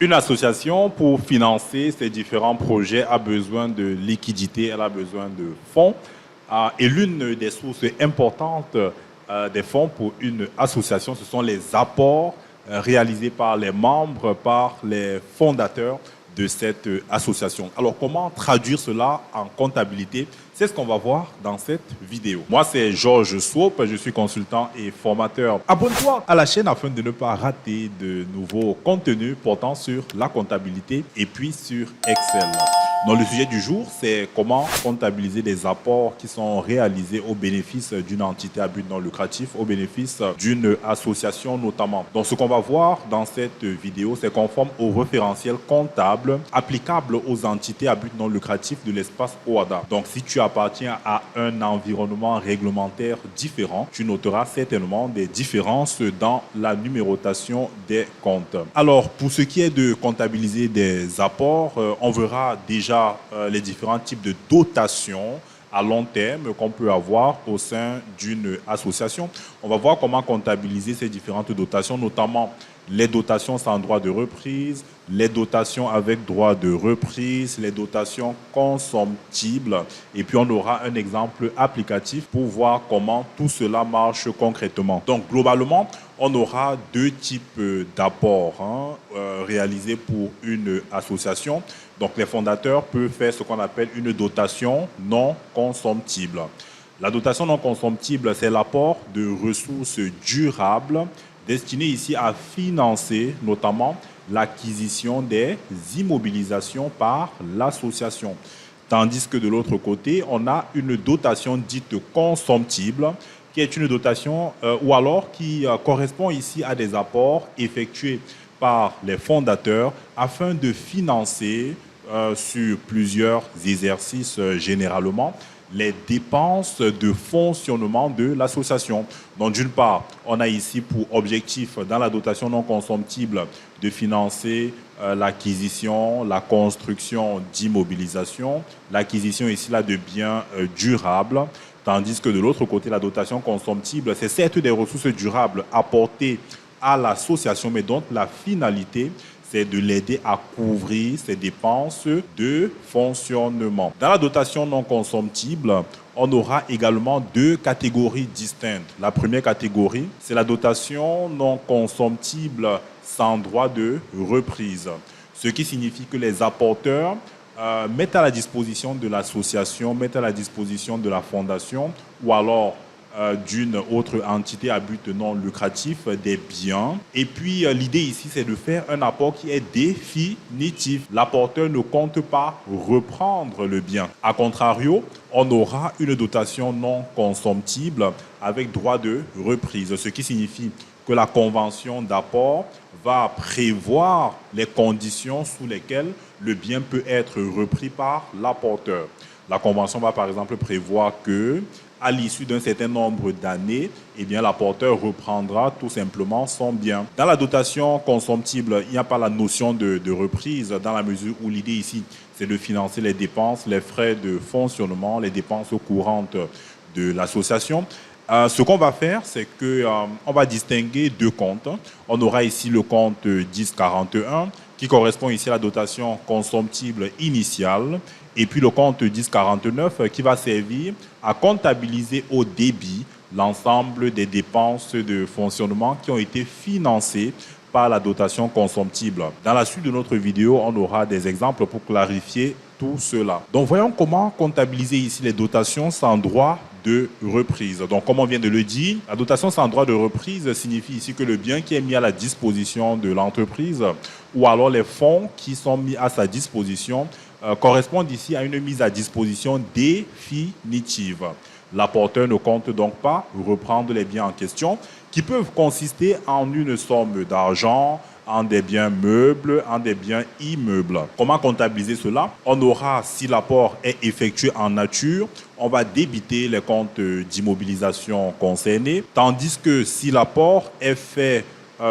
Une association, pour financer ses différents projets, a besoin de liquidité, elle a besoin de fonds. Et l'une des sources importantes des fonds pour une association, ce sont les apports réalisés par les membres, par les fondateurs de cette association. Alors, comment traduire cela en comptabilité? C'est ce qu'on va voir dans cette vidéo. Moi, c'est Georges Swop, je suis consultant et formateur. Abonne-toi à la chaîne afin de ne pas rater de nouveaux contenus portant sur la comptabilité et puis sur Excel. Donc, le sujet du jour, c'est comment comptabiliser les apports qui sont réalisés au bénéfice d'une entité à but non lucratif, au bénéfice d'une association notamment. Donc, ce qu'on va voir dans cette vidéo, c'est conforme au référentiel comptable applicable aux entités à but non lucratif de l'espace OHADA. Donc, si tu appartiens à un environnement réglementaire différent, tu noteras certainement des différences dans la numérotation des comptes. Alors, pour ce qui est de comptabiliser des apports, on verra déjà les différents types de dotations à long terme qu'on peut avoir au sein d'une association. On va voir comment comptabiliser ces différentes dotations, notamment les dotations sans droit de reprise, les dotations avec droit de reprise, les dotations consomptibles. Et puis, on aura un exemple applicatif pour voir comment tout cela marche concrètement. Donc, globalement, on aura deux types d'apports réalisés pour une association. Donc, les fondateurs peuvent faire ce qu'on appelle une dotation non consomptible. La dotation non consomptible, c'est l'apport de ressources durables destiné ici à financer notamment l'acquisition des immobilisations par l'association. Tandis que de l'autre côté, on a une dotation dite consomptible, qui est une dotation ou alors qui correspond ici à des apports effectués par les fondateurs afin de financer sur plusieurs exercices généralement les dépenses de fonctionnement de l'association. Donc, d'une part, on a ici pour objectif, dans la dotation non consomptible, de financer l'acquisition, la construction d'immobilisation, l'acquisition ici là de biens durables, tandis que de l'autre côté, la dotation consomptible, c'est certes des ressources durables apportées à l'association, mais dont la finalité, c'est de l'aider à couvrir ses dépenses de fonctionnement. Dans la dotation non consomptible, on aura également deux catégories distinctes. La première catégorie, c'est la dotation non consomptible sans droit de reprise. Ce qui signifie que les apporteurs mettent à la disposition de l'association, mettent à la disposition de la fondation ou alors d'une autre entité à but non lucratif des biens. Et puis, l'idée ici, c'est de faire un apport qui est définitif. L'apporteur ne compte pas reprendre le bien. A contrario, on aura une dotation non consomptible avec droit de reprise, ce qui signifie que la convention d'apport va prévoir les conditions sous lesquelles le bien peut être repris par l'apporteur. La convention va par exemple prévoir que à l'issue d'un certain nombre d'années, eh bien, l'apporteur reprendra tout simplement son bien. Dans la dotation consomptible, il n'y a pas la notion de reprise dans la mesure où l'idée ici, c'est de financer les dépenses, les frais de fonctionnement, les dépenses courantes de l'association. Ce qu'on va faire, c'est qu'on va distinguer deux comptes. On aura ici le compte 1041 qui correspond ici à la dotation consomptible initiale et puis le compte 1049 qui va servir à comptabiliser au débit l'ensemble des dépenses de fonctionnement qui ont été financées par la dotation consomptible. Dans la suite de notre vidéo, on aura des exemples pour clarifier tout cela. Donc, voyons comment comptabiliser ici les dotations sans droit de reprise. Donc, comme on vient de le dire, la dotation sans droit de reprise signifie ici que le bien qui est mis à la disposition de l'entreprise ou alors les fonds qui sont mis à sa disposition correspondent ici à une mise à disposition définitive. L'apporteur ne compte donc pas reprendre les biens en question qui peuvent consister en une somme d'argent, en des biens meubles, en des biens immeubles. Comment comptabiliser cela? On aura, si l'apport est effectué en nature, on va débiter les comptes d'immobilisation concernés, tandis que si l'apport est fait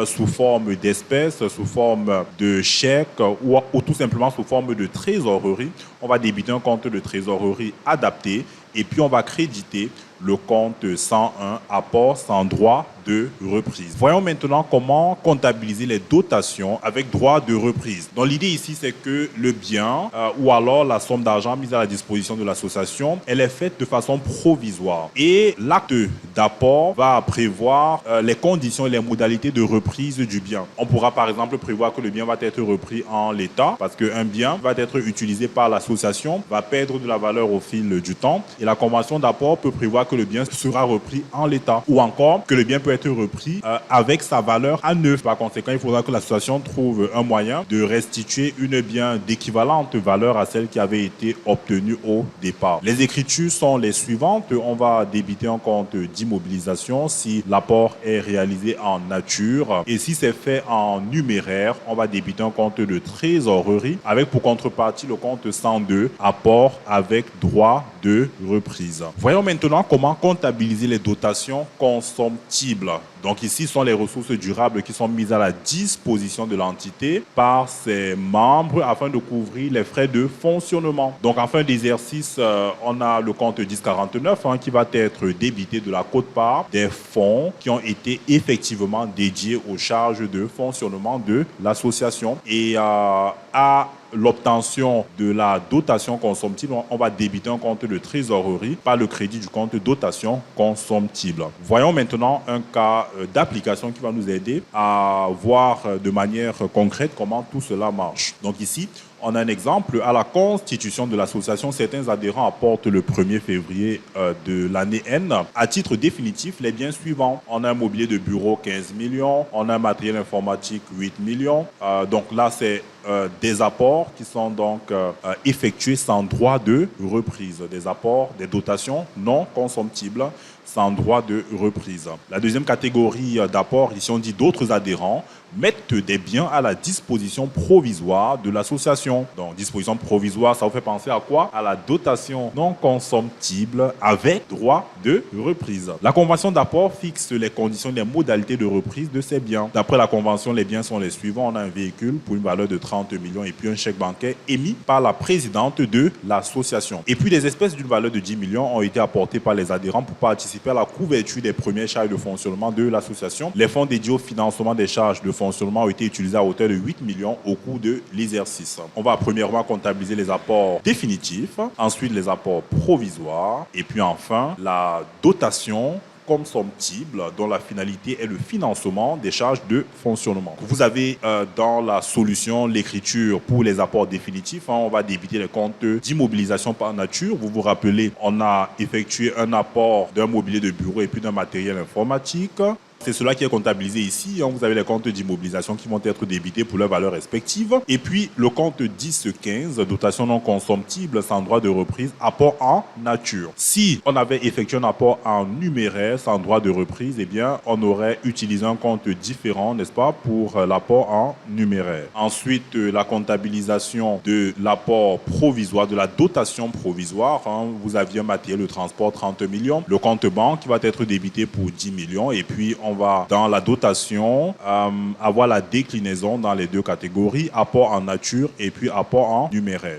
sous forme d'espèces, sous forme de chèques ou tout simplement sous forme de trésorerie, on va débiter un compte de trésorerie adapté et puis on va créditer le compte 101, apport sans droit de reprise. Voyons maintenant comment comptabiliser les dotations avec droit de reprise. Donc l'idée ici, c'est que le bien ou alors la somme d'argent mise à la disposition de l'association, elle est faite de façon provisoire. Et l'acte d'apport va prévoir les conditions et les modalités de reprise du bien. On pourra par exemple prévoir que le bien va être repris en l'état, parce qu'un bien va être utilisé par l'association, va perdre de la valeur au fil du temps, et la convention d'apport peut prévoir que le bien sera repris en l'état, ou encore que le bien peut être repris avec sa valeur à neuf. Par conséquent, il faudra que l'association trouve un moyen de restituer une bien d'équivalente valeur à celle qui avait été obtenue au départ. Les écritures sont les suivantes. On va débiter un compte d'immobilisation si l'apport est réalisé en nature, et si c'est fait en numéraire, on va débiter un compte de trésorerie avec pour contrepartie le compte 102, apport avec droit de reprise. Voyons maintenant comment comptabiliser les dotations consomptibles. Donc ici sont les ressources durables qui sont mises à la disposition de l'entité par ses membres afin de couvrir les frais de fonctionnement. Donc en fin d'exercice, on a le compte 1049 qui va être débité de la quote-part des fonds qui ont été effectivement dédiés aux charges de fonctionnement de l'association. Et à l'obtention de la dotation consomptible, on va débiter un compte de trésorerie par le crédit du compte dotation consomptible. Voyons maintenant un cas d'application qui va nous aider à voir de manière concrète comment tout cela marche. Donc ici, on a un exemple. À la constitution de l'association, certains adhérents apportent le 1er février de l'année N à titre définitif les biens suivants. On a un mobilier de bureau 15 millions, on a un matériel informatique 8 millions. Donc là, c'est des apports qui sont donc effectués sans droit de reprise. Des apports, des dotations non consomptibles sans droit de reprise. La deuxième catégorie d'apports, ici on dit d'autres adhérents, mettent des biens à la disposition provisoire de l'association. Donc, disposition provisoire, ça vous fait penser à quoi? À la dotation non consomptible avec droit de reprise. La convention d'apport fixe les conditions et les modalités de reprise de ces biens. D'après la convention, les biens sont les suivants. On a un véhicule pour une valeur de 30 millions et puis un chèque bancaire émis par la présidente de l'association. Et puis, des espèces d'une valeur de 10 millions ont été apportées par les adhérents pour participer à la couverture des premières charges de fonctionnement de l'association. Les fonds dédiés au financement des charges de fonctionnement ont été utilisés à hauteur de 8 millions au cours de l'exercice. On va premièrement comptabiliser les apports définitifs, ensuite les apports provisoires, et puis enfin la dotation consomptible dont la finalité est le financement des charges de fonctionnement. Vous avez dans la solution l'écriture pour les apports définitifs. On va débiter les comptes d'immobilisation par nature. Vous vous rappelez, on a effectué un apport d'un mobilier de bureau et puis d'un matériel informatique. C'est cela qui est comptabilisé ici. Vous avez les comptes d'immobilisation qui vont être débités pour leurs valeurs respectives. Et puis, le compte 10-15, dotation non consomptible sans droit de reprise, apport en nature. Si on avait effectué un apport en numéraire sans droit de reprise, eh bien, on aurait utilisé un compte différent, n'est-ce pas, pour l'apport en numéraire. Ensuite, la comptabilisation de l'apport provisoire, de la dotation provisoire. Vous aviez un matériel de transport 30 millions. Le compte banque qui va être débité pour 10 millions. Et puis, on va, dans la dotation, avoir la déclinaison dans les deux catégories, apport en nature et puis apport en numéraire.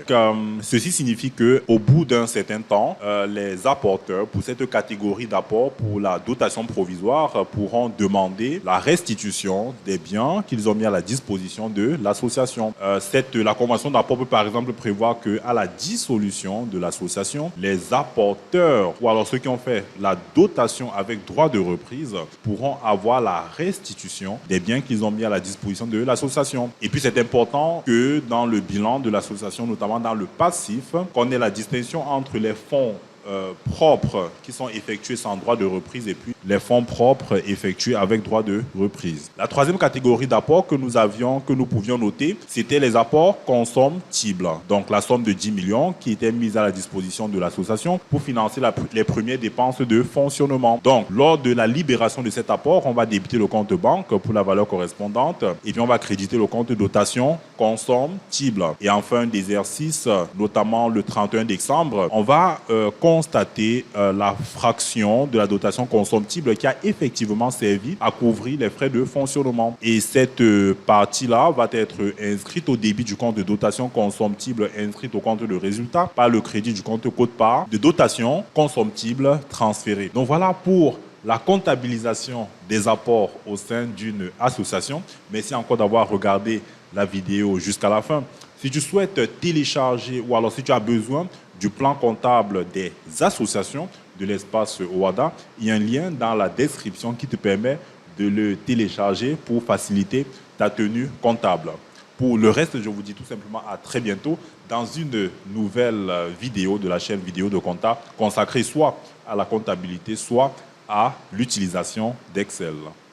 Ceci signifie qu'au bout d'un certain temps, les apporteurs, pour cette catégorie d'apport, pour la dotation provisoire, pourront demander la restitution des biens qu'ils ont mis à la disposition de l'association. La convention d'apport peut par exemple prévoir qu'à la dissolution de l'association, les apporteurs, ou alors ceux qui ont fait la dotation avec droit de reprise, pourront avoir la restitution des biens qu'ils ont mis à la disposition de l'association. Et puis c'est important que dans le bilan de l'association, notamment dans le passif, qu'on ait la distinction entre les fonds propres qui sont effectués sans droit de reprise et puis les fonds propres effectués avec droit de reprise. La troisième catégorie d'apports que nous pouvions noter, c'était les apports consomptibles. Donc la somme de 10 millions qui était mise à la disposition de l'association pour financer les premières dépenses de fonctionnement. Donc lors de la libération de cet apport, on va débiter le compte banque pour la valeur correspondante et puis on va créditer le compte dotation consomptible. Et en fin d'exercice, notamment le 31 décembre, on va constater la fraction de la dotation consomptible consomptible qui a effectivement servi à couvrir les frais de fonctionnement. Et cette partie-là va être inscrite au débit du compte de dotation consomptible inscrite au compte de résultat par le crédit du compte quote-part de dotation consomptible transférée. Donc voilà pour la comptabilisation des apports au sein d'une association. Merci encore d'avoir regardé la vidéo jusqu'à la fin. Si tu souhaites télécharger ou alors si tu as besoin du plan comptable des associations de l'espace OHADA, il y a un lien dans la description qui te permet de le télécharger pour faciliter ta tenue comptable. Pour le reste, je vous dis tout simplement à très bientôt dans une nouvelle vidéo de la chaîne Vidéo de Compta consacrée soit à la comptabilité, soit à l'utilisation d'Excel.